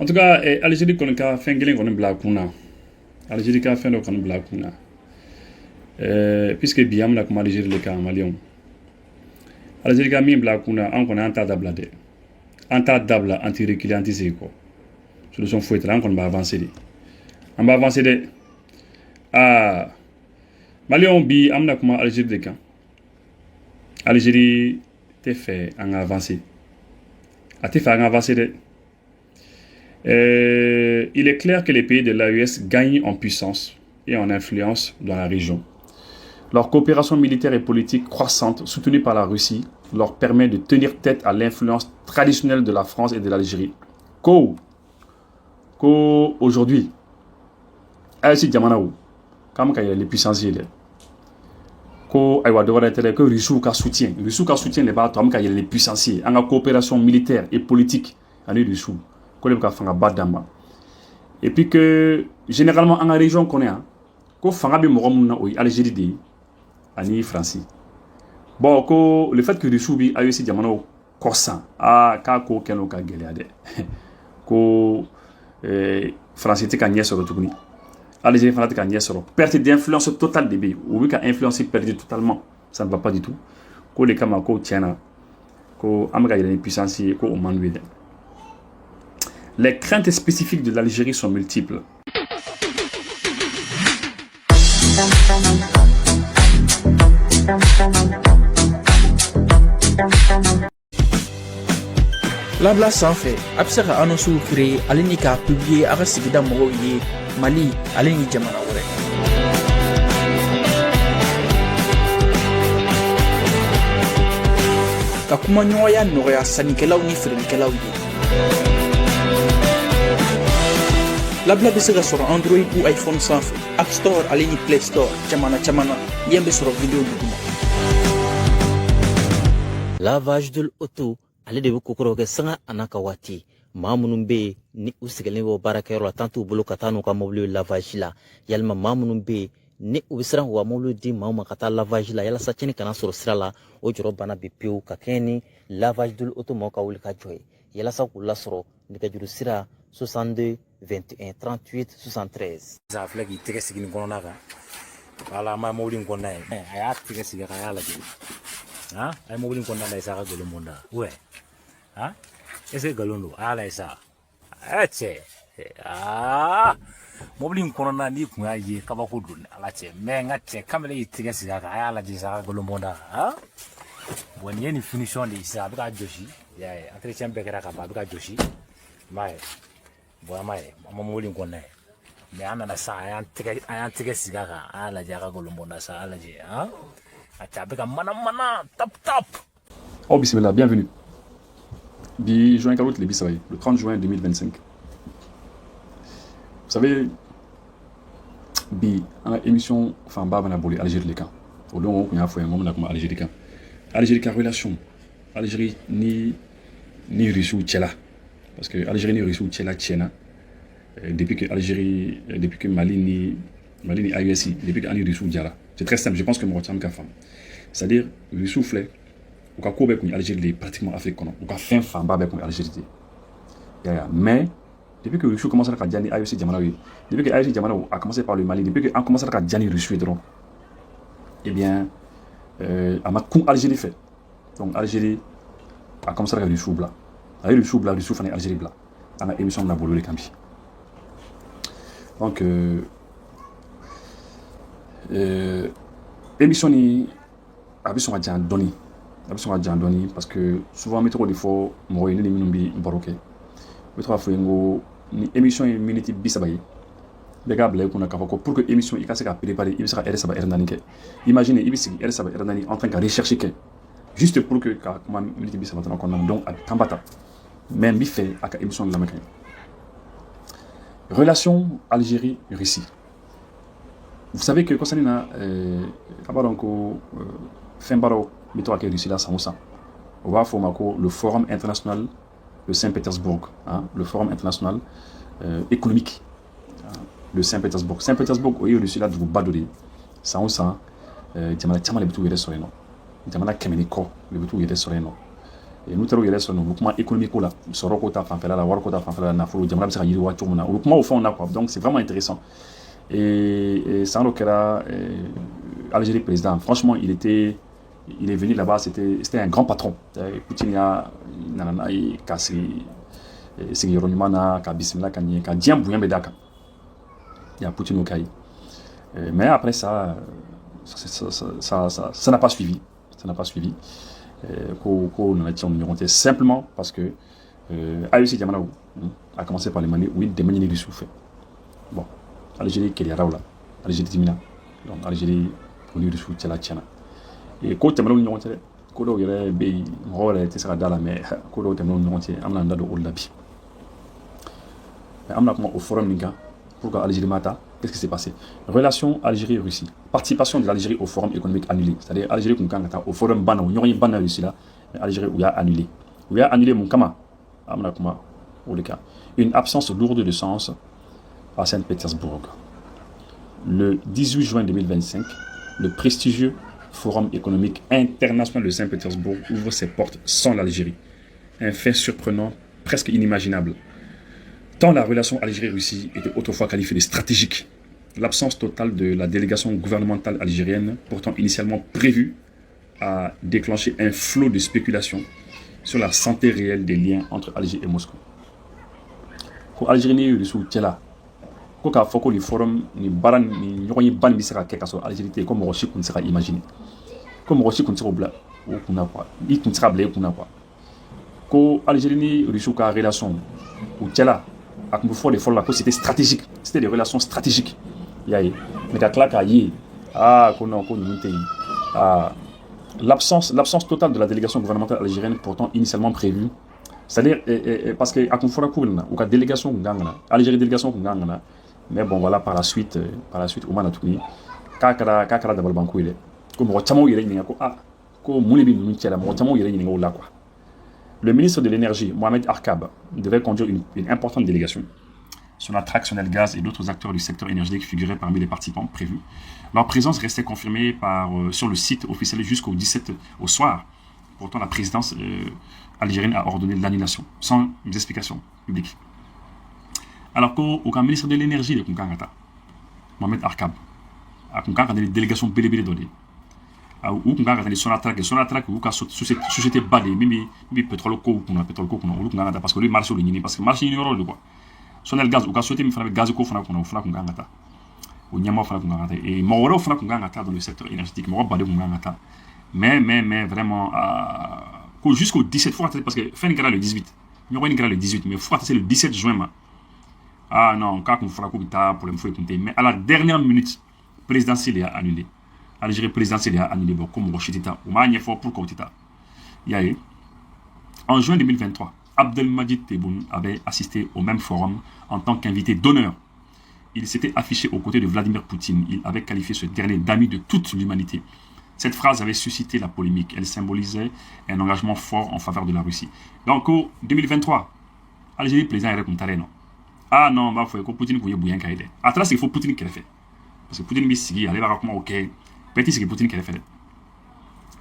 En tout cas, Algérie kɔni ka fɛn kelen kɔni bila kun na. Algérie ka fɛn dɔ kɔni bila kun na. Puisque bi an bɛna kuma Algérie de kan maliyɛnw. Algérie ka min bila kun na an kɔni an t'a dabila dɛ. An t'a dabila an tɛ reculer an tɛ segin kɔ. Solution foyi t'a la an kɔni b'a avancer de. An b'a avancer dɛ. Maliyɛnw bi an bɛna kuma Algérie de kan. Algérie tɛ fɛ an ka avancer. A tɛ fɛ an ka avancer dɛ. Il est clair que les pays de l'AES gagnent en puissance et en influence dans la région. Leur coopération militaire et politique croissante, soutenue par la Russie, leur permet de tenir tête à l'influence traditionnelle de la France et de l'Algérie. Aujourd'hui, Aïssi Djamanaou, comme il y a les puissanciers, que Russie ka soutien les bas, comme il y a les puissanciers, en coopération militaire et politique, en Russie. Et puis que généralement en région qu'on est ko fanga bi mogomna o Algérie de ani France bon ko le fait que Russie bi ayo si jamano korsan ka ko keno ka geleade ko France te ka nyesoro tukuni Algérie fana te ka nyesoro perte d'influence totale des pays ou ka influencer perdu totalement, ça ne va pas du tout ko le kama ko tiena ko amga yele puissance ko o manwede. Les craintes spécifiques de l'Algérie sont multiples. Labla sanfɛ a bɛ se ka annonce créer ale ni k'a publier a ka sigida mɔgɔw ye Mali ale ni jamana wɛrɛ. Ka kumaɲɔgɔnya nɔgɔya sannikɛlaw ni feerelikɛlaw ye. Labla bɛ se ka sɔrɔ Android ou iPhone sanfɛ, App Store ale ni Play Store jamana yen bɛ sɔrɔ vidéo duguma. Lavage de l'auto ale de bɛ kokoro kɛ sanga ana ka waati. Maa minnu bɛ yen ni u sigilen bɛ baarakɛyɔrɔ la tant t'u bolo ka taa n'u ka mobili lavage la, yalima maa minnu bɛ yen ni u bɛ siran k'u ka mobili di maaw ma ka taa lavage la yalasa cɛnni kana sɔrɔ sira la, o jɔrɔ bana bɛ pewu ka kɛɲɛ ni lavage de l'auto mɔgɔw ka wuli ka jɔ ye yalasa k'u lasɔrɔ nɛgɛjuru sira 62 21 38 73. Ça filɛ k'i tɛgɛ sigi nin kɔnɔna kan wala an b'a mobili in kɔnɔna ye a y'a tɛgɛ sigi kan a y'a lajɛ a ye mobili in kɔnɔna lajɛ sa a ka nkalon bɔ n da est ce que nkalon don a y'a lajɛ sa cɛ mobili in kɔnɔna n'i kun y'a ye kabako don ni ala cɛ mais n ka cɛ kamalen y'i tɛgɛ sigi kan a y'a lajɛ sa a ka nkalon bɔ n da bon nin ye nin finition de ye sisan a bɛ ka jɔsi entretien bɛɛ kɛra ka ban a bɛ ka jɔsi i m'a ye bon an m'a ye an ma mobili in kɔnɔna ye mais an nana sa a y'an tɛgɛ sigi kan a y'a lajɛ a ka nkalon bɔ n da sa a y'a lajɛ a cɛ a bɛ ka mana tap. Oh bismillah, bienvenue. Bi juin Kalout le 30 juin 2025. Vous savez, bi en émission enfin baba boli Algérie les camps. Au long on a fait un moment comme Algérie camp. Algérie ka relation. Algérie ni Russie ou Tchela. Parce que Algérie ni Russie ou Tchela Tchena. Depuis que Mali ni AUSI, depuis que Ani Russie ou Djala. C'est très simple, je pense que mon retiens femme. C'est-à-dire Russie ou Flé. Ou ka kobe kun Algérie pratiquement Afrique kono ou ka fin fan ba be kun Algérie mais depuis que Russie commence à gagner AEC Jamanawi depuis que AEC Jamanawi a commencé par le Mali depuis que a commencé à gagner Russie donc eh bien a ma kun Algérie fait donc Algérie a commencé à gagner Russie bla avec Russie bla Russie fan Algérie bla dans la émission na bolo le cambi donc émission ni a besoin de donner parce que souvent métro il faut mourir les minumbi baroque métro faut ngo ni émission une minute bisabaye les gars blé qu'on a pour que émission il casse qu'à préparer il sera RSA Hernani imaginez il sera RSA Hernani en train de rechercher juste pour que comment minute bisabata donc à tambata même bi fait à émission de la Mécaine relation Algérie Russie. Vous savez que concernant fin baro métro avec Russie là ça on va former le forum international de Saint-Pétersbourg le forum international économique de Saint-Pétersbourg au Russie là de Badori ça jamana chama le bitu yere soreno jamana kemeni ko le bitu yere soreno et nous taar'o yɛrɛ sɔrɔ nin regroupement économique la sɔrɔ ko ta fanfɛla la wari ko ta fanfɛla la nafolo jamana bɛ se ka yiriwa cogo min na regroupement au fond on a quoi donc c'est vraiment intéressant et san dɔ kɛra Algérie président franchement il est venu là-bas c'était un grand patron Poutine y'a nana n'a ye ka sigi sigiyɔrɔ ɲuman na ka bisimila ka ɲɛ ka diɲɛ bonya bɛ d'a kan il y a Poutine au Caï mais après ça n'a pas suivi qu'on en a tiré en simplement parce que AEC Diamanaou a commencé par les manier oui des manières du souffle bon Algérie qui est là Algérie Timina donc Algérie pour du souffle la Tchana et quand Diamanaou n'y ont été quand il y a des rôles et etc dans la mer quand Diamanaou n'y ont été amna ndado au labi mais amna comment au forum ninga pourquoi Algérie mata qu'est-ce qui s'est passé? Relation Algérie-Russie. Participation de l'Algérie au forum économique annulé. C'est-à-dire Algérie au forum Bana, où il y a une Russie là, mais Algérie où il y a annulé. Où il y a annulé mon kama, une absence lourde de sens à Saint-Pétersbourg. Le 18 juin 2025, le prestigieux forum économique international de Saint-Pétersbourg ouvre ses portes sans l'Algérie. Un fait surprenant, presque inimaginable. Tant la relation Algérie-Russie était autrefois qualifiée de stratégique, l'absence totale de la délégation gouvernementale algérienne, pourtant initialement prévue, a déclenché un flot de spéculations sur la santé réelle des liens entre Alger et Moscou. Pour Algérie et Russie, quand il faut que le forum ni baran ni ɲɔgɔn ye ban bɛ se ka kɛ ka sɔrɔ Algérie tɛ yen ko mɔgɔ si kun tɛ se ka imaginer ko mɔgɔ si kun tɛ se k'o bila o kunna quoi i kun tɛ se ka bila i kunna quoi ko Algérie ni Russie ka relation u cɛla a kun bɛ fɔ de fɔlɔ la ko c'était stratégique c'était des relations stratégiques i y'a ye mais ka tila k'a ye ko non ko ninnu tɛ yen l'absence totale de la délégation gouvernementale algérienne pourtant initialement prévue c'est-à-dire parce que a kun fɔra ko na u ka délégation kun kan ka na Algérie délégation kun kan ka na mais bon voilà par la suite u mana tuguni k'a kɛra dabalibanko ye dɛ ko mɔgɔ camanw yɛrɛ ɲininka ko ko mun de bɛ ninnu cɛ la mɔgɔ camanw yɛrɛ ɲininka o la quoi. Le ministre de l'énergie, Mohamed Arkab, devait conduire une importante délégation. Sonatrach, Sonelgaz et d'autres acteurs du secteur énergétique figuraient parmi les participants prévus. Leur présence restait confirmée sur le site officiel jusqu'au 17 au soir. Pourtant, la présidence algérienne a ordonné l'annulation, sans explication publique. Alors qu'au ministre de l'énergie de Kunkangata, Mohamed Arkab, a Kunkangata des délégations bélébélé données. Ou kun kan ka taa ni Sonatrach ou ka société ba de min bɛ pétrole ko kunna olu kun kan ka taa parce que olu ye marché de ɲini parce que marché ɲini yɔrɔ de quoi Sonelgaz u ka société min fana bɛ gaz ko fana kunna o fana kun kan ka taa o ɲɛmaaw fana kun kan ka taa et mɔgɔ wɛrɛw fana kun kan ka taa dans le secteur énergétique mɔgɔ ba de kun kan ka taa mais vraiment ko jusqu'au 17 fo ka taa parce que fɛn nin kɛra le 18 ɲɔgɔn nin kɛra le 18 mais fo ka taa se le 17 juin ma non k'a kun fɔra ko bɛ taa problème foyi kun tɛ mais à la dernière minute présidentielle a annulé. Algérie présidentielle a annulé comme Rochitita. Ou m'a fait pour Kotita. En juin 2023, Abdelmadjid Tebboune avait assisté au même forum en tant qu'invité d'honneur. Il s'était affiché aux côtés de Vladimir Poutine. Il avait qualifié ce dernier d'ami de toute l'humanité. Cette phrase avait suscité la polémique. Elle symbolisait un engagement fort en faveur de la Russie. Donc, en 2023, Algérie président est comme non. Non, il faut que Poutine ait bouillant kaïdé. À travers, il faut Poutine qui l'a fait. Parce que Poutine il allait voir comment ok. Petit c'est que Poutine qui l'a fait.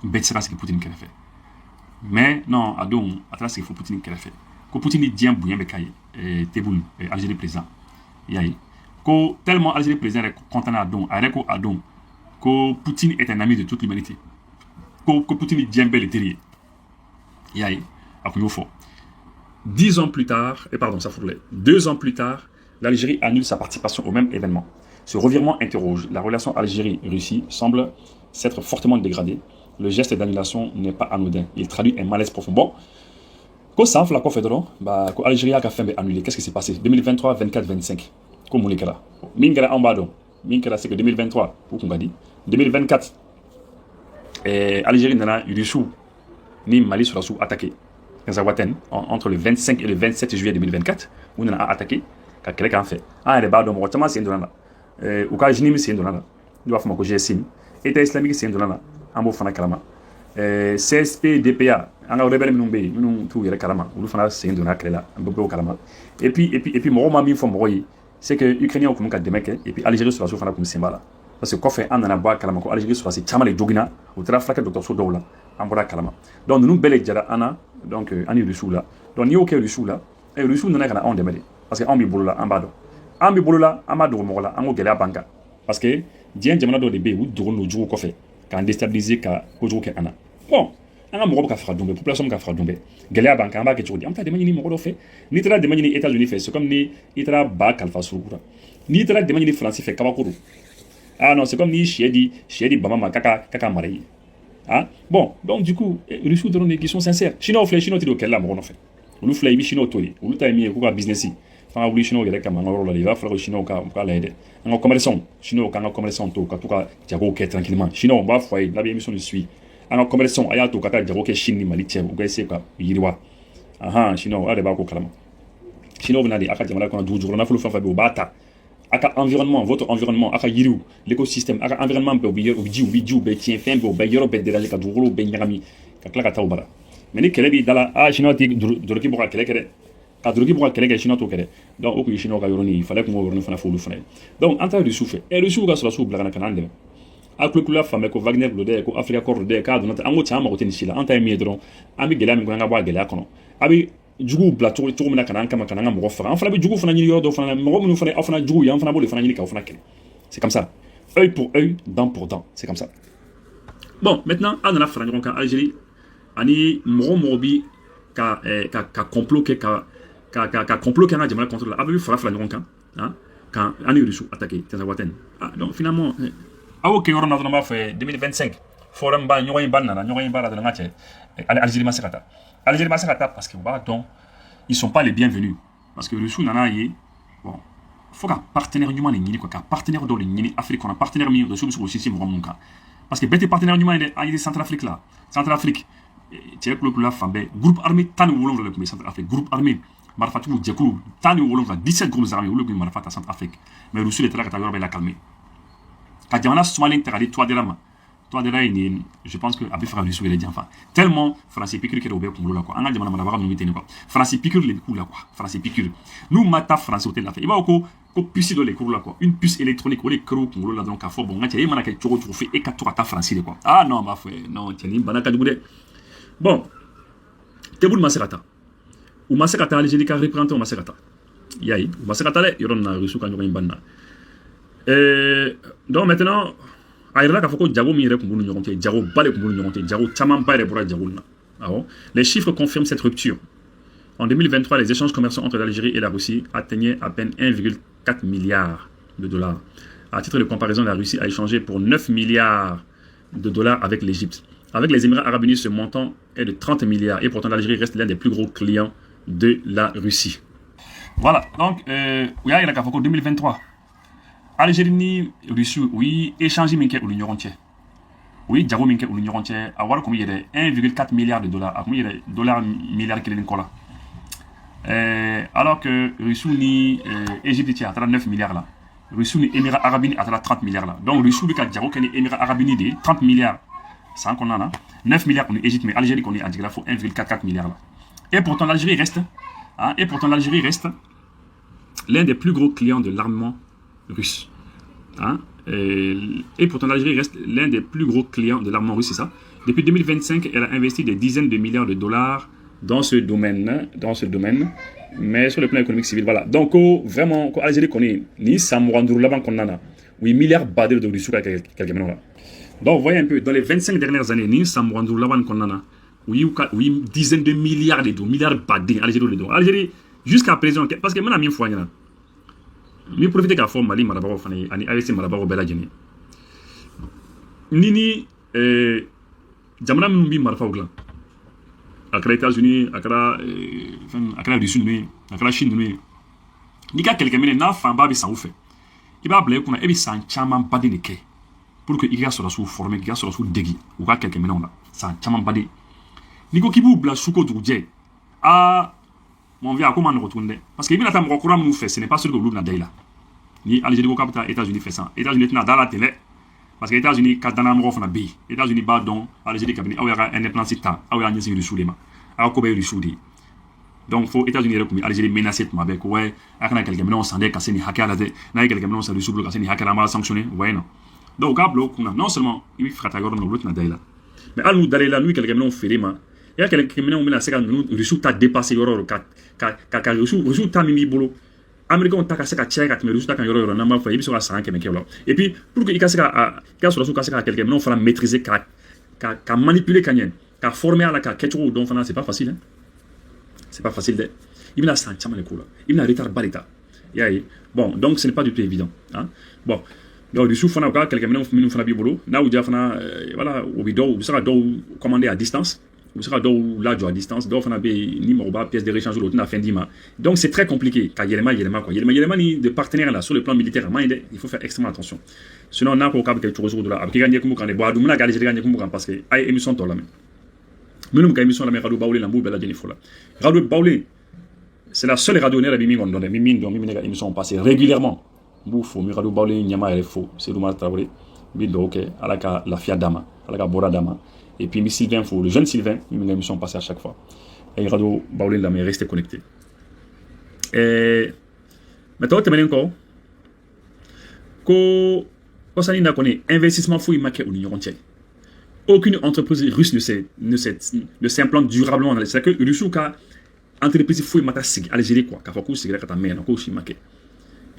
Bête c'est que Poutine qui l'a fait. Mais non, à travers, c'est que Poutine qui l'a fait. Que Poutine dit bien bouillant kaïdé. Tebboune, Algérie président. Que tellement Algérie président est content à Adon. Que Poutine est un ami de toute l'humanité. Que Poutine dit bien bel et terrier. Après, il faut. 2 ans plus tard, l'Algérie annule sa participation au même événement. Ce revirement interroge. La relation Algérie-Russie semble s'être fortement dégradée. Le geste d'annulation n'est pas anodin. Il traduit un malaise profond. Bon, quand ça fait la confédération, quand l'Algérie a fait annuler, qu'est-ce qui s'est passé 2023, 24, 25. Comme on l'a dit. Mingara en bas donc. Mingara c'est que 2023, pour qu'on dit. 2024, Algérie n'a eu Russie ni Mali sur la sous attaqué. Entre le 25 et le 27 juillet 2024, on a attaqué. Quelqu'un a fait. Il est bas donc, moi, c'est un ou ka jini mi sen donna la ni b'a fɔ ma ko GSM état islamique sen donna la an b'o fana kalama CSP DPA an ka rebelle minnu bɛ yen minnu t'u yɛrɛ kalama olu fana sen donna kɛlɛ la an bɛɛ b'o kalama et puis mɔgɔw ma min fɔ mɔgɔw ye c'est que Ukrainiens kun ka dɛmɛ kɛ et puis Algérie sɔrɔdasiw fana kun sen b'a la parce que kɔfɛ an nana bɔ a kalama ko Algérie sɔrɔdasi caman de joginna u taara fulakɛ dɔgɔtɔrɔso dɔw la an bɔra a kalama donc ninnu bɛɛ de jara an na donc an ni Russiw la donc n'i y'o kɛ Russiw la Russiw nana ka na anw dɛmɛ de parce que anw b'i bolo la an b'a dɔn an b'i bolo la an b'a dogo mɔgɔ la an ko gɛlɛya b'an kan parce que diɲɛ jamana dɔw de bɛ yen u dogolen don jugu kɔfɛ k'an déstabiliser ka kojugu kɛ an na bon an ka mɔgɔ bɛ ka faga dun bɛɛ population bɛ ka faga dun bɛɛ gɛlɛya b'an kan an b'a kɛ cogo di an bɛ taa dɛmɛ ɲini mɔgɔ dɔ fɛ n'i taara dɛmɛ ɲini États-Unis fɛ c'est comme ni i taara ba kalifa suruku la n'i taara dɛmɛ ɲini Faransi fɛ kabako don ah non c'est comme ni sɛ di bama ma k'a ka mara i ye ah bon donc du coup Russiw dɔrɔn de qui sont sincères Chinois filɛ Chinois tɛ don kɛlɛ la mɔgɔ nɔfɛ olu filɛ i bɛ Chinois to de olu ta ye min ye k'u ka business f'an ka wuli Chinois yɛrɛ kama an ka yɔrɔ la de i b'a fɔra ko Chinois ka lajɛ dɛ an ka commerçants Chinois k'an ka commerçants to ka to ka jagow kɛ tranquillement Chinois on b'a fɔ a ye n'a bɛ émission de suit an ka commerçants a y'a to ka taa jago kɛ Chine ni Mali cɛ u ka essayer ka yiriwa Chinois a de b'a ko kalama Chinois bɛ na de a ka jamana kɔnɔ dugu jukɔrɔ nafolo fɛn fɛn bɛ yen u b'a ta a ka environnement votre environnement a ka yiriw l'écosystème a ka environnement bɛɛ u bɛ jiw bɛɛ tiɲɛ fɛn bɛɛ u bɛ yɔrɔ bɛɛ déranger ka dugukolo bɛɛ ɲagami ka tila ka taa u bara mais ni kɛlɛ b'i da la Chinois tɛ doroki bɔ ka kɛlɛ kɛ dɛ ka doroki bɔ ka kɛlɛ kɛ Chinois t'o kɛ dɛ donc o kun ye Chinois ka yɔrɔnin ye fallait kun k'o yɔrɔnin fana fɔ olu fana ye donc an taara Russiw fɛ Russiw ka sɔrɔsiw bila ka na an dɛmɛ a kulikula fan bɛɛ ko Wagner lo dɛ ko Africa Corps dɛ k'a donna ten an ko tiɲɛ an mago tɛ nin si la an ta ye min ye dɔrɔn an bɛ gɛlɛya min kɔnɔ an ka bɔ a gɛlɛya kɔnɔ a bɛ juguw bila cogo min na ka na an kama ka na an ka mɔgɔ faga an fana bɛ juguw fana ɲini yɔrɔ dɔw fana na mɔgɔ minnu fana aw fana juguw ye an fana b'o de fana ɲini k'aw fana kɛlɛ c'est comme ça œil pour œil dent pour dent c'est comme ça bon maintenant an nana fara ɲɔgɔn kan Algérie ani mɔgɔ bi ka complot kɛ ka complot kɛ an ka jamana contre la a bɛ fara ɲɔgɔn kan kan an ni Russiw attaquer Tazawatène donc finalement aw kɛ yɔrɔ na dɔrɔn b'a fɔ 2025 forum ba ɲɔgɔn in ba nana ɲɔgɔn in ba la dɔrɔn ka cɛ Algérie ma se ka taa Algérie ma se ka taa parce que u b'a dɔn ils sont pas les bienvenus parce que Russiw nana ye bon faut ka partenaire ɲuman de ɲini quoi ka partenaire dɔw de ɲini Afrique kɔnɔ partenaire min Russiw bɛ se k'o sinsin mɔgɔ minnu kan parce que bɛɛ tɛ partenaire ɲuman ye dɛ an ye Centrafrique la Centrafrique cɛ kulukula fan bɛɛ groupe armé 17 de tun bɛ Centrafrique groupe armé marifatigiw jɛkulu 17 17 groupes armés olu de tun bɛ marifa ta Centrafrique mais Russiw de taara ka taa yɔrɔ bɛɛ la calmer ka jamana sumalen ta ka di Touadéra ma Touadéra ye nin je pense que a bɛ fɛ ka Russiw yɛrɛ janfa tellement Faransi piqûre kɛra u bɛɛ kunkolo la quoi an ka jamana marabaga ninnu bɛ ten quoi Faransi piqûre de bɛ k'u la quoi Faransi piqûre n'u ma taa Faransi o tɛ lafiya i b'a fɔ ko puce dɔ de kɛr'u la quoi une puce électronique o de kɛr'u kunkolo la dɔrɔn k'a fɔ bon n ka cɛ e mana kɛ cogo o cogo fo e ka to ka taa Faransi de quoi non n b'a fɔ non cɛ nin bana ka jugu dɛ bon Tebboune ma se ka taa u ma se ka taa Algérie ka représentant ma se ka taa i y'a ye u ma se ka taa dɛ yɔrɔ nin na Russiw ka ɲɔgɔn in ban na donc maintenant a yɛrɛ la k'a fɔ ko jago min yɛrɛ tun b'u ni ɲɔgɔn cɛ jago ba de tun b'u ni ɲɔgɔn cɛ jago caman ba yɛrɛ bɔra jago nin na awɔ les chiffres confirment cette rupture en 2023 les échanges commerciaux entre l'Algérie et la Russie atteignaient à peine 1,4 milliard de dollars à titre de comparaison la Russie a échangé pour 9 milliards de dollars avec l'Égypte avec les Émirats arabes unis ce montant est de 30 milliards et pourtant l'Algérie reste l'un des plus gros clients de la Russie voilà donc u y'a yɛrɛ k'a fɔ ko 2023 Algérie ni Russie u ye échange min kɛ u ni ɲɔgɔn cɛ u ye jago min kɛ u ni ɲɔgɔn cɛ a wari kun bɛ yɛrɛ 1,4 milliard de dollars a kun bɛ yɛrɛ dollar milliard kelen ni kɔ la alors que Russie ni Égypte cɛ a taara 9 milliards la Russie ni Émirats arabes unis a taara 30 milliards la donc Russie bɛ ka jago kɛ ni Émirats arabes unis de 30 milliards san kɔnɔna na 9 milliards kɔni Égypte mais Algérie kɔni a jiginna fo 1,44 milliards la et pourtant l'Algérie reste l'un des plus gros clients de l'armement russe. Et pourtant l'Algérie reste l'un des plus gros clients de l'armement russe, c'est ça. Depuis 2025, elle a investi des dizaines de milliards de dollars dans ce domaine, mais sur le plan économique civil, voilà. Donc vraiment, l'Algérie connaît ni Samourandour là-bas qu'on a, oui, milliards badés de Russie quelques minutes là. Donc vous voyez un peu, dans les 25 dernières années, ni Samourandour là-bas qu'on a, oui, dizaines de milliards de dollars, milliards badés, Algérie, jusqu'à présent, parce que maintenant, il faut ni profiter k'a fɔ Mali marabagaw fana ye ani AEC marabagaw bɛɛ lajɛlen ni jamana minnu bɛ marifaw dilan a kɛra États-Unis a kɛra Russie ninnu ye a kɛra Chine ninnu ye n'i ka kɛlɛkɛminɛ n'a fanba bɛ san u fɛ i b'a bila i kunna e bɛ san caman baden de kɛ pour que i ka sɔrɔsiw former k'i ka sɔrɔsiw degi u ka kɛlɛkɛminɛw la san caman baden n'i ko k'i b'u bila su ko dugujɛ mon vieux, comment nous retourner? Parce que il y a des courants nous fait, ce n'est pas sûr que vous n'avez là. Ni Algérie au capital, États-Unis fait ça. États-Unis sont dans la télé. Parce que États-Unis, quand on a un enfant B, États-Unis bat donc Algérie cabinet, il y a un plan cita, il y a un yeux sur les mains. Alors comment ils sont donc faut États-Unis recommer Algérie menacée avec ouais, avec quelqu'un mais on s'en est cassé ni hacker là, n'a quelqu'un mais on s'est sur le cassé ni hacker à mal sanctionné, ouais non. donc au bloc non seulement il fera ta gorge dans l'autre là mais à nous d'aller là nous quelqu'un nous fait mal il y a quelqu'un qui nous c'est quand nous résultat dépassé yoro ka résultat mimi bolo américain ta ka se ka check at mais résultat quand yoro na ma fa il sera 100 km et puis pour que il ka se ka sur ka quelqu'un nous fera maîtriser ka manipuler kanyen ka former à la ka quelque donc c'est pas facile hein c'est pas facile de il m'a senti mal le coup là il m'a retard balita bon donc ce n'est pas du tout évident hein bon donc du souffle on a quelqu'un nous fera bien boulot là où dia fana voilà au bidon vous sera commander à distance vous sera là à distance donc on a ni morba pièce de rechange l'autre na fin d'ima donc c'est très compliqué car yelema quoi yelema ni de partenaires là sur le plan militaire il faut faire extrêmement attention sinon on a encore quelque chose de là avec gagner comme quand les bois dumuna gagner gagner comme parce que ay émission to là mais nous émission la radio baoulé la mbou bela deni fola radio baoulé c'est la seule radio nera bimi ngondone mimi ndo mimi nega émission passée régulièrement mbou fo mi radio baoulé nyama elle fo c'est Douma Traoré bindo ok alaka la fia dama alaka bora dama et puis mi Sylvain fo le jeune Sylvain mimi nega émission passée à chaque fois et radio baoulé là mais restez connectés et maintenant tu encore ko osani na connaît investissement fou imaké ou l'union entière. Aucune entreprise russe ne s'implante durablement dans les c'est que Rusuka entreprise fou mata sig Algérie quoi ka foku sig ka mena ko shimake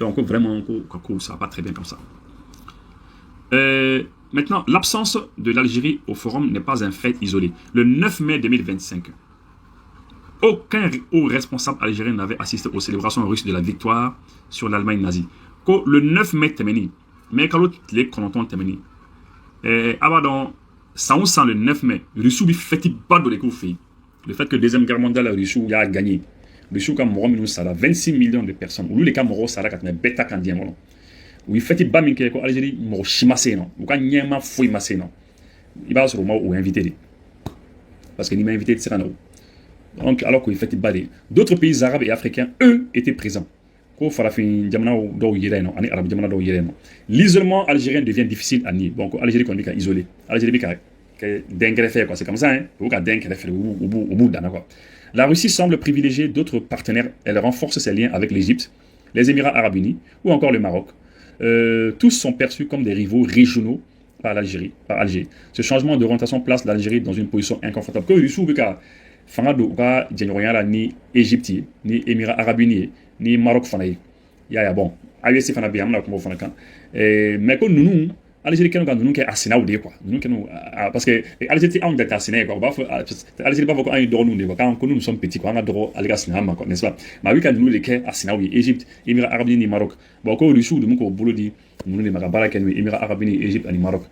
donc vraiment ko ça va pas très bien comme ça maintenant l'absence de l'Algérie au forum n'est pas un fait isolé. Le 9 mai 2025 aucun haut responsable algérien n'avait assisté aux célébrations russes de la victoire sur l'Allemagne nazie. Le 9 mai temeni mais quand les connontons temeni abadon sans le 9 mai, Russie a fait le fait que la Deuxième Guerre mondiale, Russie a gagné. Russie a mordu 26 millions de personnes. Ou les Cameroun, ça a été bêta candien. Ou il fait bam que l'Algérie m'a chimassé non. Ou quand il y a un fouille massé non. Il va se remettre ou invité. Parce qu'il m'a invité de Serrano. Donc alors qu'il fait badé. D'autres pays arabes et africains, eux, étaient présents. L'isolement algérien devient difficile à nier. Donc, Algérie qu'on dit isolé. Algérie quoi. C'est comme ça, hein. La Russie semble privilégier d'autres partenaires. Elle renforce ses liens avec l'Égypte, les Émirats arabes unis ou encore le Maroc. Tous sont perçus comme des rivaux régionaux par Algérie. Ce changement d'orientation place l'Algérie dans une position inconfortable. Que ni Égypte, ni Émirats arabes unis, ni Maroc fanaï. Bon, AEC fana bien, on a kan. Mais que nous, Algérie nous nous qui asina ou quoi. Nous parce que Algérie on est asina quoi. Algérie pas beaucoup un droit nous quand nous sommes petits quoi, on a droit à l'asina quoi, n'est-ce pas? Mais oui quand nous les qui asina oui, Égypte, Émirats arabes unis, Maroc. Bon ko Russie de ko bolo di nous les magabara ken Émirats arabes unis, Égypte et Maroc.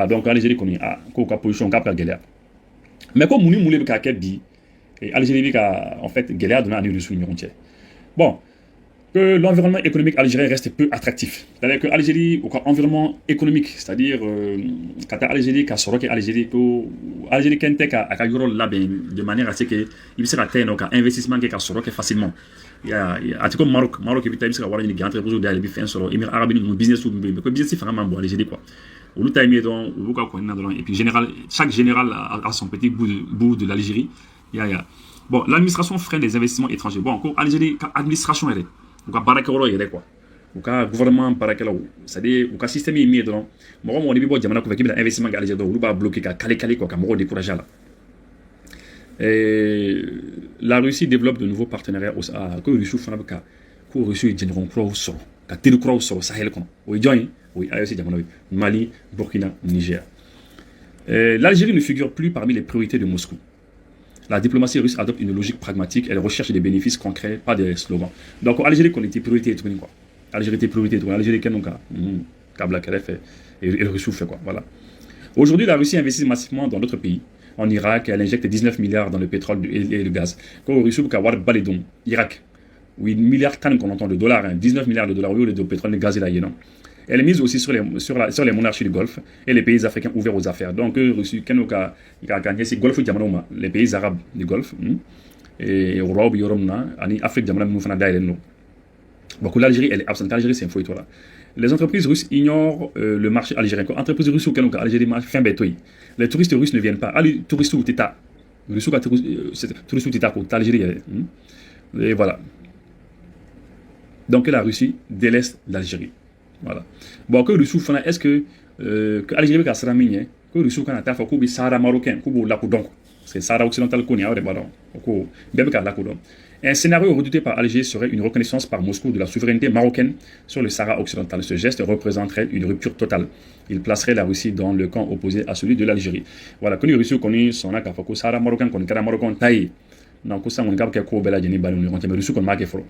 Donc Algérie connaît ko ka position ka pa galère. Mais comme nous moulé ka bi et Algérie en fait galère dans la Russie union entière. Bon, que l'environnement économique algérien reste peu attractif. C'est-à-dire que l'Algérie, ou environnement économique, c'est-à-dire quand Algérie, quand Sorok Algérie, Algérie qui a de manière à ce qu'il sera atteint un investissement qui a Sorok facilement. Il y a comme Maroc qui il sera avoir une grande entreprise d'aller faire sur Émirats arabes unis, business ou business c'est vraiment bon Algérie quoi. Au lieu de donc ou quoi et puis chaque général a son petit bout de l'Algérie. Bon, l'administration freine les investissements étrangers. Bon, encore Algérie, administration elle est. Ou ka barakelo yele quoi ou ka gouvernement barakelo c'est-à-dire ou ka système yi mi don mo mo ni bi bo jamana ko fekk bi investissement ga Algérie do lu ba bloquer ka kale quoi ka mo décourager là. Et la Russie développe de nouveaux partenariats que Russie fana ka ko Russie generon cross ka telu cross Sahel ko o join oui AEC jamana Mali, Burkina, Niger. L'Algérie ne figure plus parmi les priorités de Moscou. La diplomatie russe adopte une logique pragmatique, elle recherche des bénéfices concrets, pas des slogans. Donc, Algérie, qu'on était priorité, tout quoi. Algérie était priorité, tout. Algérie, qu'elle câble qu'elle fait, et le Russie fait quoi. Voilà. Aujourd'hui, la Russie investit massivement dans d'autres pays. En Irak, elle injecte 19 milliards dans le pétrole et le gaz. Quand la Russie, Irak, 8 milliards de dollars, 19 milliards de dollars, le pétrole et le gaz, et là, non. Elle mise aussi sur les monarchies du Golfe et les pays africains ouverts aux affaires. Donc, Russie, il a gagné ces Golfe Diamanoma, les pays arabes du Golfe, et Europe, Afrique Diamanoma, nous faisons d'ailleurs. Donc, l'Algérie, elle est absente. L'Algérie, c'est un fouille, là. Les entreprises russes ignorent le marché algérien. Les entreprises russes, l'Algérie, fin bétoy. Les touristes russes ne viennent pas. Les touristes ou Teta. Les touristes ou Teta, l'Algérie. Et voilà. Donc, la Russie délaisse l'Algérie. Voilà. Bon, que le Russie, est-ce que que Algérie ka sara minye que Russie kana ta fa ko bi Sahara marocain ko bo la ko donc c'est Sahara occidental ko ni awre ba donc ko be ka la ko donc. Un scénario redouté par Alger serait une reconnaissance par Moscou de la souveraineté marocaine sur le Sahara occidental. Ce geste représenterait une rupture totale. Il placerait la Russie dans le camp opposé à celui de l'Algérie. Voilà, connu Russie, connu son akafako Sahara marocain, connu Kara marocain taille. Donc, ça, on a ko bela jeni balou, on tient Russie, connu marqué fro.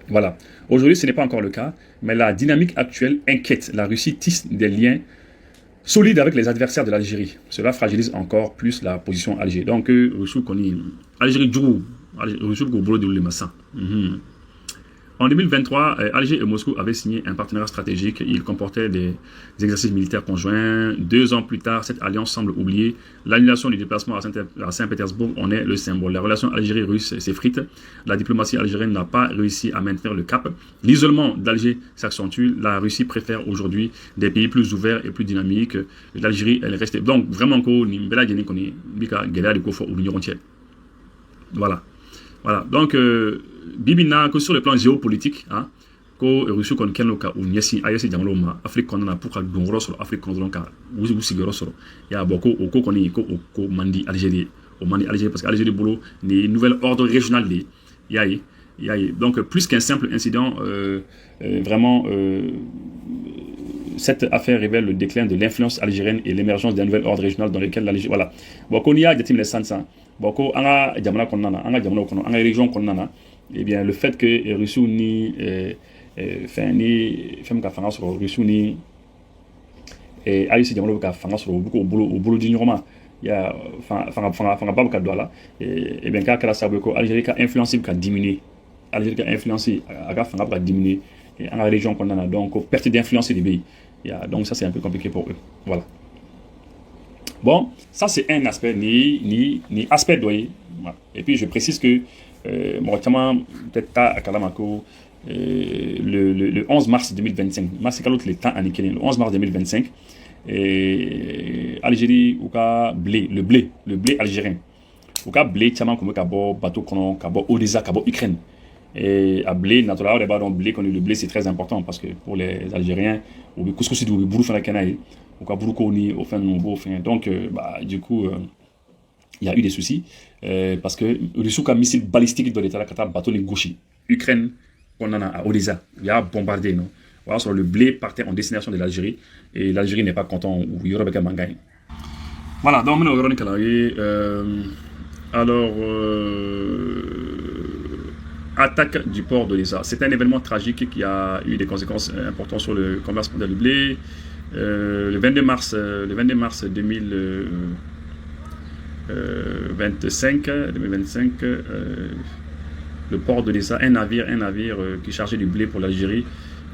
Voilà. Aujourd'hui, ce n'est pas encore le cas, mais la dynamique actuelle inquiète. La Russie tisse des liens solides avec les adversaires de l'Algérie. Cela fragilise encore plus la position Alger. Donc, Russie, connu Algérie, Djourou. En 2023, Alger et Moscou avaient signé un partenariat stratégique. Il comportait des exercices militaires conjoints. 2 ans plus tard, cette alliance semble oubliée. L'annulation du déplacement à Saint-Pétersbourg en est le symbole. La relation Algérie-Russe s'effrite. La diplomatie algérienne n'a pas réussi à maintenir le cap. L'isolement d'Alger s'accentue. La Russie préfère aujourd'hui des pays plus ouverts et plus dynamiques. L'Algérie, elle est restée. Donc, vraiment, voilà. Voilà, donc Bibina, que sur le plan géopolitique, hein, que Russie qu'on ken loka ou nyesi ayesi jamalo ma Afrique qu'on a pour ka dongro sur Afrique qu'on ka ou sigoro sur ya boko o ko koni ko mandi Algérie au mandi Algérie parce que Algérie boulot les nouvelles ordres régionales les yayi donc plus qu'un simple incident vraiment cette affaire révèle le déclin de l'influence algérienne et l'émergence d'un nouvel ordre régional dans lequel l'Algérie voilà boko niya jatim les sansa boko anga jamana konnana anga jamana kono anga région konnana eh bien le fait que Russie ni femme ka fanga sur Russie ni et ayisi jamana ka fanga sur beaucoup au boulot d'ignorement il y a fanga pas ka dola et bien ka kala sabu ko Algérie ka influence ka diminuer Algérie ka influencer aga fanga ka diminuer et en région konnana donc perte d'influence des pays donc ça c'est un peu compliqué pour eux voilà. Bon, ça c'est un aspect, ni aspect doyer. Et puis je précise que, peut-être à Kalamako, le 11 mars 2025, le temps le 11 mars 2025, Algérie, le blé algérien, blé, tchaman comme kabo, bateau kono, kabo, Odessa, kabo, Ukraine. Et à blé, naturellement, le blé c'est très important parce que pour les Algériens, au couscous du boulou fait la canaille. Donc, du coup, il y a eu des soucis parce que le missile balistique de l'État de bateau les gauchis. Ukraine, on en a à Odessa, il y a bombardé. Non? Voilà, sur le blé partait en destination de l'Algérie et l'Algérie n'est pas content ou il y aura un mangaï. Voilà, donc maintenant, alors, attaque du port d'Odessa. C'est un événement tragique qui a eu des conséquences importantes sur le commerce mondial du blé. Le 22 mars 2025, le port d'Odessa, un navire qui chargeait du blé pour l'Algérie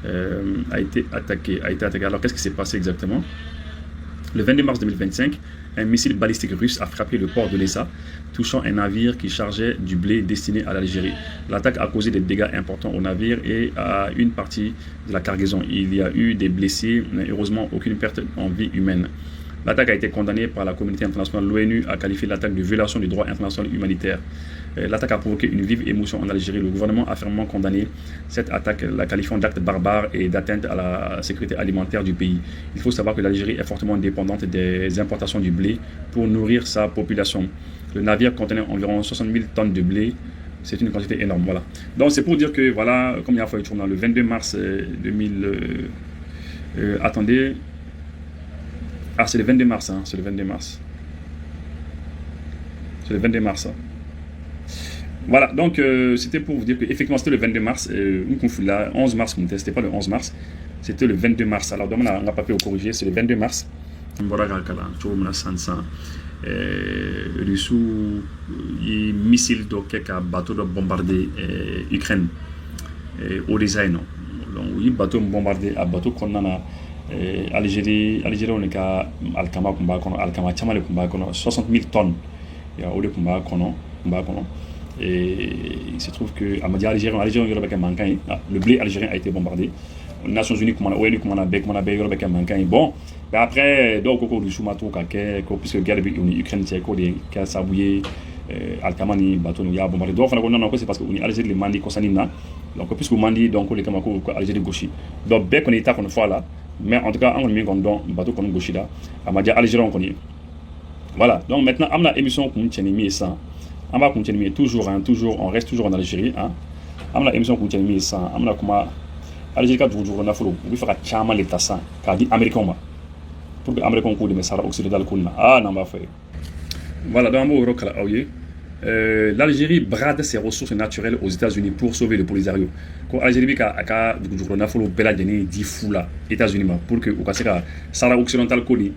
a été attaqué. Alors qu'est-ce qui s'est passé exactement? Le 22 mars 2025, un missile balistique russe a frappé le port d'Odessa, touchant un navire qui chargeait du blé destiné à l'Algérie. L'attaque a causé des dégâts importants au navire et à une partie de la cargaison. Il y a eu des blessés, mais heureusement aucune perte en vie humaine. L'attaque a été condamnée par la communauté internationale. L'ONU a qualifié l'attaque de violation du droit international humanitaire. L'attaque a provoqué une vive émotion en Algérie. Le gouvernement a fermement condamné cette attaque, la qualifiant d'acte barbare et d'atteinte à la sécurité alimentaire du pays. Il faut savoir que l'Algérie est fortement dépendante des importations du blé pour nourrir sa population. Le navire contenait environ 60 000 tonnes de blé. C'est une quantité énorme. Voilà. Donc c'est pour dire que, voilà, comme il y a fait le 22 mars 2000... attendez... Ah, c'est le 22 mars, hein, c'est le 22 mars. C'est le 22 mars. Hein. Voilà, donc c'était pour vous dire qu'effectivement c'était le 22 mars, 11 mars, c'était pas le 11 mars, c'était le 22 mars. Alors on n'a pas pu corriger, c'est le 22 mars. Voilà, le sous missile de bateau de bombarder Ukraine au design. Donc oui, bateau bombardé à bateau qu'on a. Algérie on est à Alkama Kumba, Alkama Chamale Kumba, 60 000 tonnes. Il y a Ode Kumba, et il se trouve que le blé algérien a été bombardé. Les Nations Unies, bon, après, donc, puisque la guerre Ukraine, c'est sabouillé, Alkamani, bateau, il y a bombardé. Donc, c'est parce que l'Algérie, les mandis, donc, puisque mandi, donc, les Kamako, Algérie gauche. Donc, bec, on est état qu'on fois là. mais en tout cas on est content bateau qu'on gauche là à m'a dit Algérie on connaît voilà donc maintenant on a émission qu'on tient mis ça on va continuer toujours on reste toujours en Algérie hein on a émission qu'on tient mis ça on a comment Algérie ka toujours na folo il faut que chama l'état ça ka di américain ma pour que américain ko de mesara occidental ko na non va faire voilà donc on va l'Algérie brade ses ressources naturelles aux États-Unis pour sauver le Polisario. Quand l'Algérie a toujours na folo bela deni di fula États-Unis pour que au cas ça Sahara occidental koni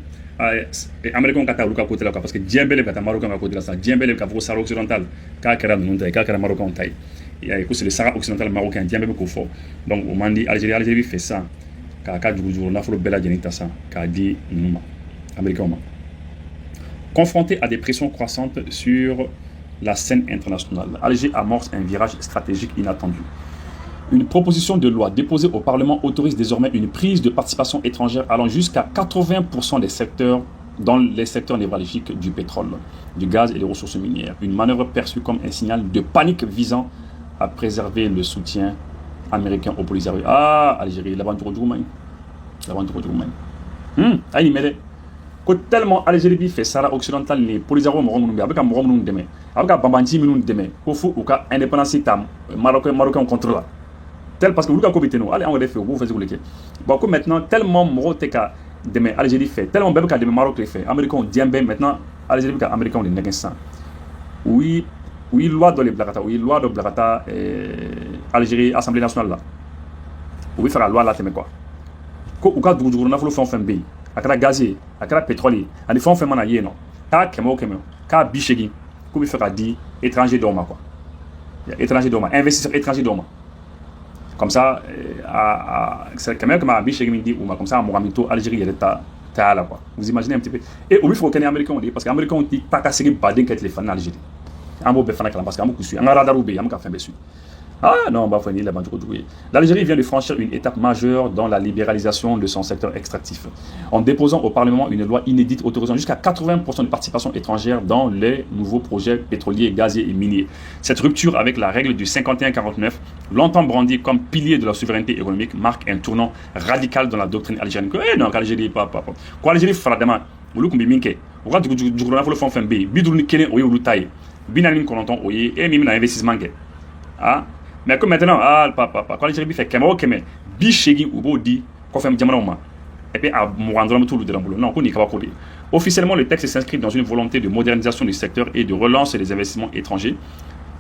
américain ka ta luka côté là parce que diembele ka ta marocain ka côté là ça diembele ka Sahara occidental ka kera non tay ka kera marocain tay et que c'est le Sahara occidental marocain diembele ko fort donc au mandi Algérie fait ça ka toujours na folo bela deni ta ça ka di numa américain ma confronté à des pressions croissantes sur la scène internationale, Alger amorce un virage stratégique inattendu. Une proposition de loi déposée au Parlement autorise désormais une prise de participation étrangère allant jusqu'à 80% des secteurs dans les secteurs névralgiques du pétrole, du gaz et des ressources minières. Une manœuvre perçue comme un signal de panique visant à préserver le soutien américain au Polisario. Ah, Algérie, l'aventure du Roumain. L'aventure du Roumain. Aïe, mais ko tellement Algérie fait Sahara occidental ni Polisario mo ngum be abaka mo ngum deme abaka bambanti minun deme ko fu uka indépendance tam marocain contrôle tel parce que luka ko biteno allez on va faire vous faites le bon ko maintenant tellement mo teka deme Algérie fait tellement be ka deme Maroc fait américain diembe maintenant Algérie ka américain on est ça oui loi de Blagata Algérie Assemblée nationale là oui faire la loi là teme quoi ko uka duguru na fulu fon be akara gazier akara pétrolier ani fon fait mana yeno ta kemo ka bichegi ko bi fera di étranger doma quoi étranger doma investisseur étranger doma comme ça c'est quand même comme bichegi mi di ou comme ça moramito Algérie elle ta là quoi vous imaginez un petit peu et au faut que américain on dit parce que américain on dit pas casser badin que les fans Algérie amo be fana kala parce que amo kusu anga radaru be amo ka fin besu. Ah non, on va finir la l'Algérie vient de franchir une étape majeure dans la libéralisation de son secteur extractif, en déposant au Parlement une loi inédite autorisant jusqu'à 80% de participation étrangère dans les nouveaux projets pétroliers, gaziers et miniers. Cette rupture avec la règle du 51-49, longtemps brandie comme pilier de la souveraineté économique, marque un tournant radical dans la doctrine algérienne. Non, l'Algérie pas. Quand l'Algérie fera demain, vous l'avez minké, vous avez du le fond B, bidouni kene oye ou taille, binanin kononton oye, et mime na investissement. Ah. Mais comme maintenant, papa, quand l'Algérie fait Kemo, Bichegi ou Bodi, qu'on fait Diamant, et puis à Mourandram tout le déramboulot. Non, qu'on n'y va pas. Officiellement, le texte s'inscrit dans une volonté de modernisation du secteur et de relance des investissements étrangers,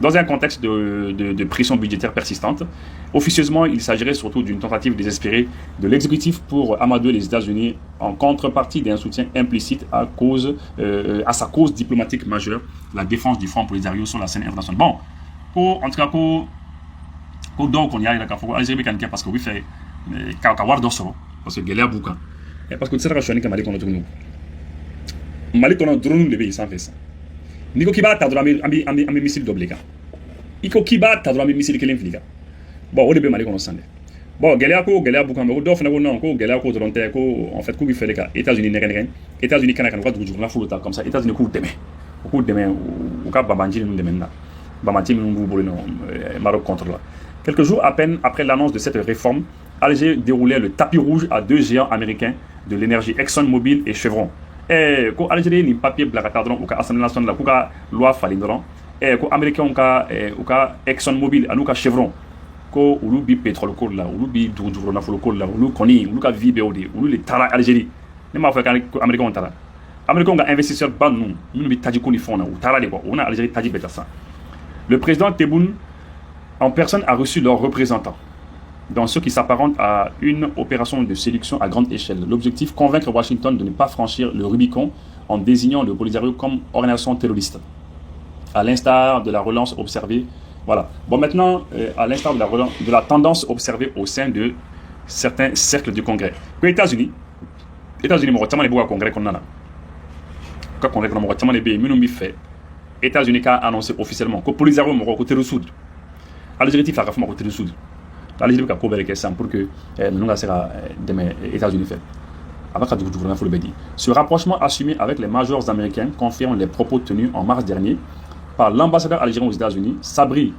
dans un contexte de pression budgétaire persistante. Officieusement, il s'agirait surtout d'une tentative désespérée de l'exécutif pour amadouer les États-Unis en contrepartie d'un soutien implicite à sa cause diplomatique majeure, la défense du Front Polisario sur la scène internationale. Bon, en tout cas, donc on y a la café Algérie kan parce que oui fait ka war do so parce que gelea boukan et parce que c'est rachoni ka mali kono tunu mali kono drone le sans faire ça niko kiba ta drame ami missile double ka iko kiba ta drame missile kelen flika bon o le be mali kono sande bon gelea boukan mais do fana ko non ko gelea ko drone ko en fait ko bi fait les cas États-Unis États-Unis kana ko du jour fulu ta comme ça États-Unis ko demain ou ka babanji nous demain bamati nous bolino Maroc contre là. Quelques jours à peine après l'annonce de cette réforme, Alger déroulait le tapis rouge à deux géants américains de l'énergie ExxonMobil et Chevron. Et quand Algérie ni papier blagatadron ou Assemblée nationale la kuka loi falindron et quand américain ou ExxonMobil anuka Chevron ko ulubi pétrole ko la ulubi dujuro na folo ko la ulu koni uluka VBOD ulu tara Algérie ne ma fa américain on tara américain ga investisseur ban nous bi taji ko ni fona ou tara de quoi on a Algérie taji beta ça. Le président Tebboune en personne a reçu leurs représentants dans ce qui s'apparente à une opération de séduction à grande échelle. L'objectif, convaincre Washington de ne pas franchir le Rubicon en désignant le Polisario comme organisation terroriste, à l'instar de la relance observée. Voilà. Bon, maintenant, à l'instar de la tendance observée au sein de certains cercles du Congrès. Les États-Unis, les Congrès qu'on a là. Quand Congrès qu'on a les fait, États-Unis a annoncé officiellement que Polisario m'a côté du Sud. Algérie fait réforme à côté du Sud. L'Algérie a couvert les questions pour que nous allons des États-Unis faire. Ce rapprochement assumé avec les majors américains confirme les propos tenus en mars dernier par l'ambassadeur algérien aux États-Unis, Sabri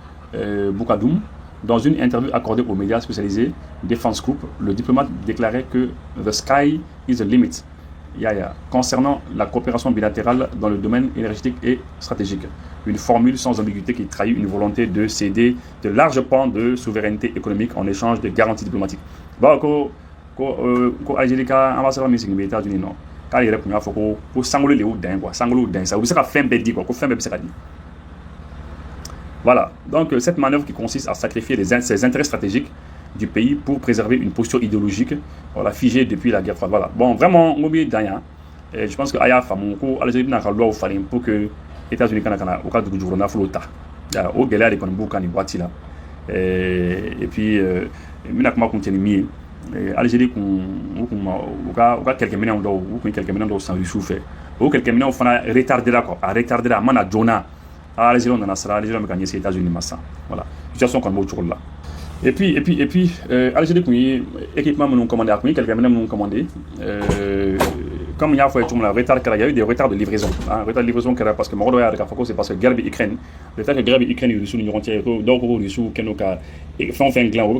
Boukadoum, Dans une interview accordée aux médias spécialisés Defense Group, le diplomate déclarait que « The sky is the limit ». Concernant la coopération bilatérale dans le domaine énergétique et stratégique. Une formule sans ambiguïté qui trahit une volonté de céder de larges pans de souveraineté économique en échange de garanties diplomatiques. Bon, Algérie a ambassadeur aux États-Unis, non. Quand il répond, il faut s'engoler les hauts d'un, quoi. S'engoler d'un, ça vous sera fait un bête dit, quoi. Faut faire un bête dit. Voilà. Donc, cette manœuvre qui consiste à sacrifier ses intérêts stratégiques du pays pour préserver une posture idéologique, voilà, figée depuis la guerre froide. Voilà. Bon, vraiment, je pense que Aya Famonko, Algérie n'a pas le droit pour que les États-Unis au cas du jour, on a flotté. Au Gala, les Konbouka, les boîtiers là. Et puis, Minakma continue mieux. Algérie, on a quelques minutes sans réchauffer. Ou quelques minutes, on a retardé là, quoi. À retarder là, man à Jonah. Algérie, on a ça, Algérie, on a gagné les États-Unis, massa. Voilà. Situation qu'on va toujours là. Et puis, Algérie, équipement nous commandé, quelques minutes nous commandé. Comme il y a eu des retards de livraison. Retard de livraison parce que c'est parce que guerre d'Ukraine. Le temps que guerre d'Ukraine est reçu, nous avons donc reçu qu'un fait un gland,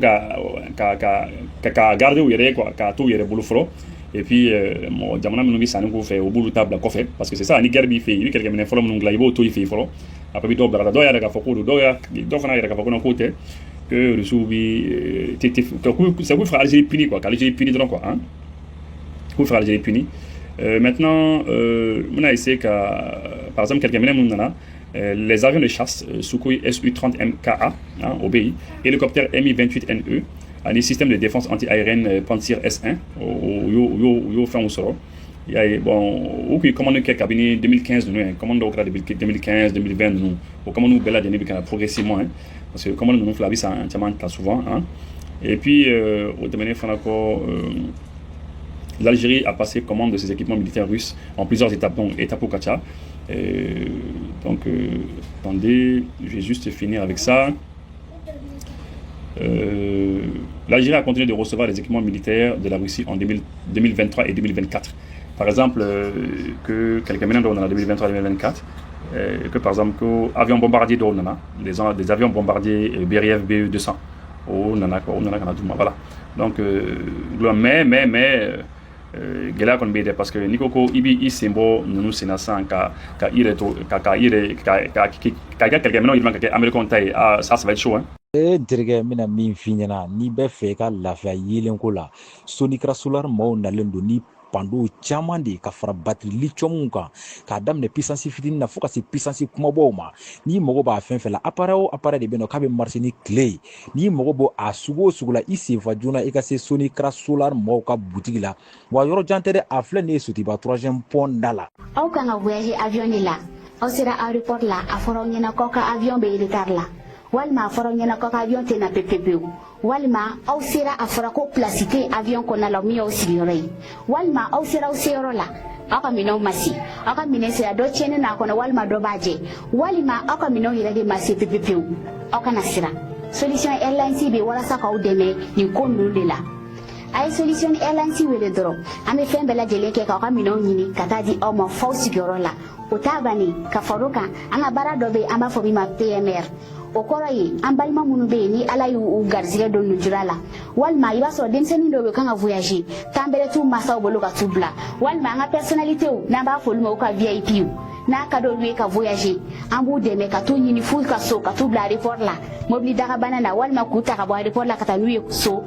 garder où il y a quoi, tout il y a boulot fro. Et puis, mon diamant nous ça nous fait au bout de table coffre parce que c'est ça, ni guerre bi fait, quelques minutes follow nous glaibo tout il fait follow. Après bi dobla do ya daga foko do ya do fana daga foko no côté que le soubi ça vous fera Algérie puni quoi, Algérie puni donc quoi, hein. Vous fera Algérie puni. Maintenant, on a essayé que, par exemple, quelques minutes, les avions de chasse Sukhoi Su-30MKA au pays, hélicoptères Mi-28NE, des systèmes de défense anti-aérienne Pantsir S1, au fin au sort. Il y a bon, qui commande quelques cabinets 2015, commande au 2015, 2020, au commande bella de progressivement, parce que commande nous fait la vie ça entièrement souvent. Et puis, au domaine l'Algérie a passé commande de ses équipements militaires russes en plusieurs étapes, donc étape au Kacha. Donc, attendez, je vais juste finir avec ça. L'Algérie a continué de recevoir les équipements militaires de la Russie en 2023 et 2024. Par exemple, que quelques minutes en 2023 et 2024, que par exemple, que avions bombardiers des avions bombardiers BRF BE-200 au Nana, voilà. Donc, mais gela kon bede parce que nikoko ibi isembo nunu senasan ka ire to ka quelques minutes il manque américain taille ça va être chaud hein. Dirige mina min finyana ni be fe ka lafiya yelen ko la sonikra solar mo na lendo ni pando caman de ka fara batterie lithium kan ka damne puissance fitini na fo ka se puissance kumabaw ma ni mogo ba fɛn fɛn la appareil de beno ka be marcher ni clé ni mogo bo a sugo sugula i sefa jona i ka se sonikra solar mo ka boutique la wa yoro jantere a flɛ ne sotiba 3e pont dala aw kan ka voyager avion ni la aw sera aéroport la a fɔra ɲɛna ko ka avion be retard la walima a fɔra ɲɛna ko ka avion tena pepepew walima aw sera a fɔra ko place te avion kɔnɔ la min y'aw sigiyɔrɔ ye walima aw sera aw seyɔrɔ la aw ka minɛnw ma se aw ka minɛn sera dɔ tiɲɛnen n'a kɔnɔ walima dɔ b'a jɛ walima aw ka minɛnw yɛrɛ de ma se pepepew aw kana siran solution airlines be walasa k'aw dɛmɛ nin ko ninnu de la a ye solution airlines wele dɔrɔn an bɛ fɛn bɛɛ lajɛlen kɛ k'aw ka minɛnw ɲini ka taa di aw ma f'aw sigiyɔrɔ la o t'a bannen ka far'o kan an ka baara dɔ bɛ yen an b'a fɔ min ma PMR o kɔrɔ ye an balima minnu bɛ yen ni ala y'u garizigɛ don nujura la walima i b'a sɔrɔ denmisɛnnin dɔw bɛ kan ka voyager temps bɛrɛ t'u masaw bolo ka t'u bila walima an ka personnalitéw n'an b'a fɔ olu ma u ka VIPw n'a ka d'olu ye ka voyager an b'u dɛmɛ ka t'u ɲini f'u ka so ka t'u bila aéroport la mobili dagabana na walima k'u ta ka bɔ aéroport la ka taa n'u ye so